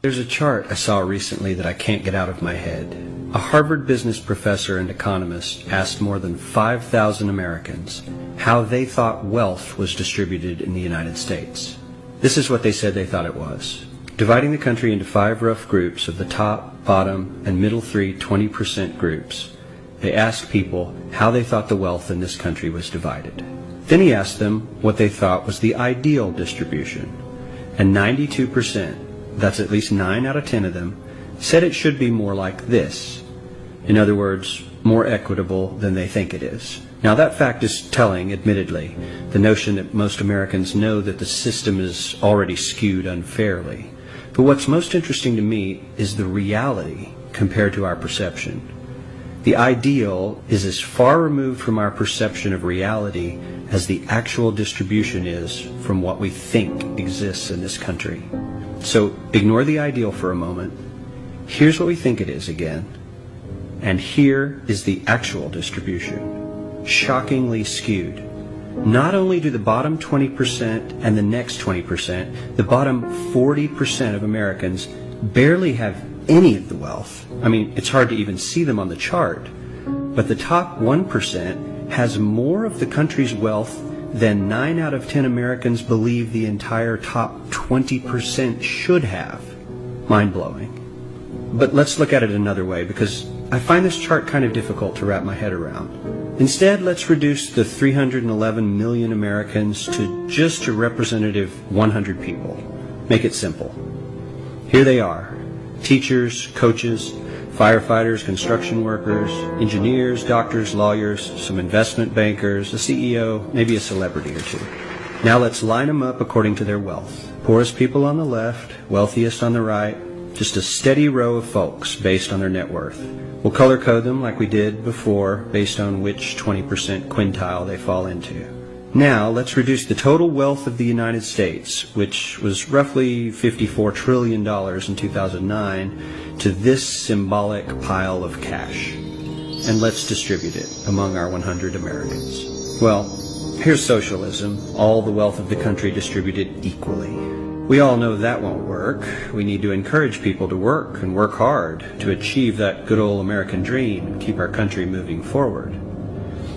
There's a chart I saw recently that I can't get out of my head. A Harvard business professor and economist asked more than 5,000 Americans how they thought wealth was distributed in the United States. This is what they said they thought it was. Dividing the country into 5 rough groups of the top, bottom, and middle 3 20% groups, they asked people how they thought the wealth in this country was divided. Then he asked them what they thought was the ideal distribution. And 92%, that's at least 9 out of 10 of them, said it should be more like this. In other words, more equitable than they think it is. Now that fact is telling, admittedly, the notion that most Americans know that the system is already skewed unfairly. But what's most interesting to me is the reality compared to our perception. The ideal is as far removed from our perception of reality as the actual distribution is from what we think exists in this country. So ignore the ideal for a moment. Here's what we think it is again. And here is the actual distribution. Shockingly skewed. Not only do the bottom 20% and the next 20%, the bottom 40% of Americans barely have any of the wealth. I mean, it's hard to even see them on the chart. But the top 1% has more of the country's wealth than 9 out of 10 Americans believe the entire top 20% should have. Mind-blowing. But let's look at it another way, because I find this chart kind of difficult to wrap my head around. Instead, let's reduce the 311 million Americans to just a representative 100 people. Make it simple. Here they are. Teachers, coaches, firefighters, construction workers, engineers, doctors, lawyers, some investment bankers, a CEO, maybe a celebrity or two. Now let's line them up according to their wealth. Poorest people on the left, wealthiest on the right, just a steady row of folks based on their net worth. We'll color code them like we did before based on which 20% quintile they fall into. Now let's reduce the total wealth of the United States, which was roughly $54 trillion in 2009, to this symbolic pile of cash. And let's distribute it among our 100 Americans. Well, here's socialism, all the wealth of the country distributed equally. We all know that won't work. We need to encourage people to work and work hard to achieve that good old American dream and keep our country moving forward.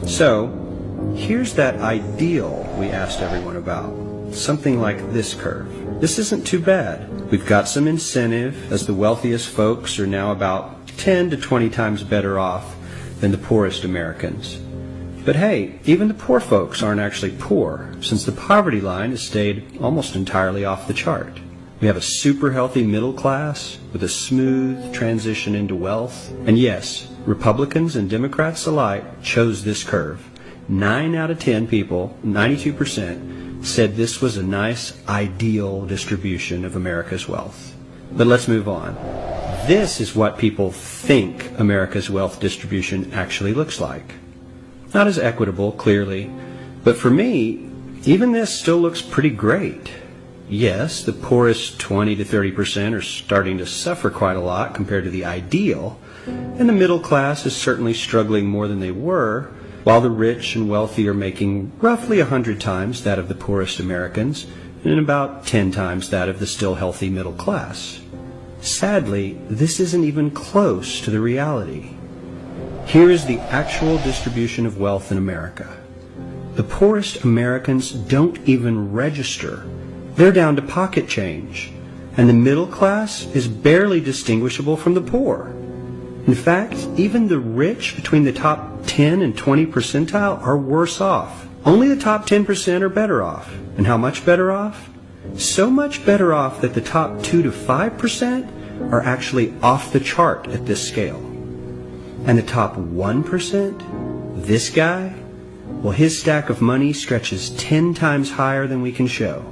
So, here's that ideal we asked everyone about. Something like this curve. This isn't too bad. We've got some incentive, as the wealthiest folks are now about 10 to 20 times better off than the poorest Americans. But hey, even the poor folks aren't actually poor, since the poverty line has stayed almost entirely off the chart. We have a super healthy middle class with a smooth transition into wealth. And yes, Republicans and Democrats alike chose this curve. 9 out of 10 people, 92%, said this was a nice, ideal distribution of America's wealth. But let's move on. This is what people think America's wealth distribution actually looks like. Not as equitable, clearly, but for me, even this still looks pretty great. Yes, the poorest 20 to 30% are starting to suffer quite a lot compared to the ideal, and the middle class is certainly struggling more than they were, while the rich and wealthy are making roughly 100 times that of the poorest Americans, and about 10 times that of the still healthy middle class. Sadly, this isn't even close to the reality. Here is the actual distribution of wealth in America. The poorest Americans don't even register. They're down to pocket change. And the middle class is barely distinguishable from the poor. In fact, even the rich between the top 10 and 20 percentile are worse off. Only the top 10% are better off. And how much better off? So much better off that the top 2 to 5% are actually off the chart at this scale. And the top 1%, this guy, well, his stack of money stretches 10 times higher than we can show.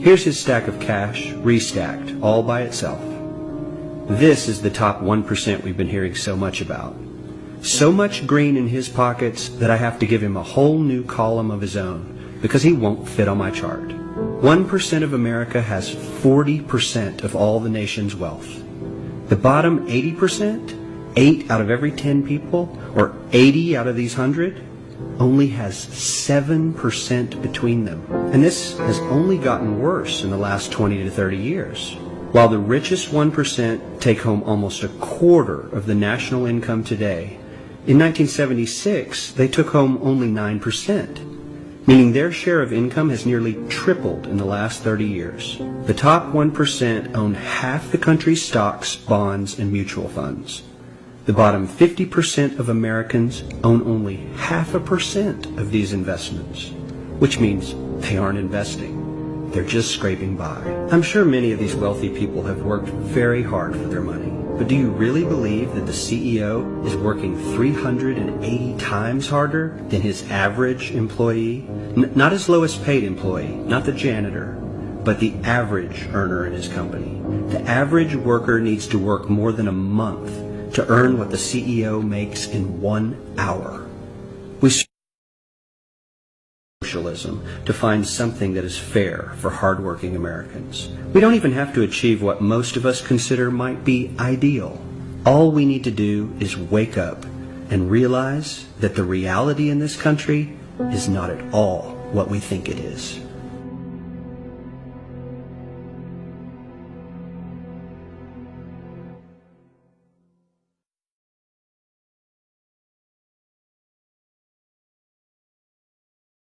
Here's his stack of cash, restacked, all by itself. This is the top 1% we've been hearing so much about. So much green in his pockets that I have to give him a whole new column of his own, because he won't fit on my chart. 1% of America has 40% of all the nation's wealth. The bottom 80%, 8 out of every 10 people, or 80 out of these 100, only has 7% between them. And this has only gotten worse in the last 20 to 30 years. While the richest 1% take home almost a quarter of the national income today, in 1976 they took home only 9%, meaning their share of income has nearly tripled in the last 30 years. The top 1% own half the country's stocks, bonds, and mutual funds. The bottom 50% of Americans own only 0.5% of these investments, which means they aren't investing. They're just scraping by. I'm sure many of these wealthy people have worked very hard for their money. But do you really believe that the CEO is working 380 times harder than his average employee? Not his lowest paid employee, not the janitor, but the average earner in his company. The average worker needs to work more than a month to earn what the CEO makes in 1 hour. We socialism to find something that is fair for hardworking Americans. We don't even have to achieve what most of us consider might be ideal. All we need to do is wake up and realize that the reality in this country is not at all what we think it is.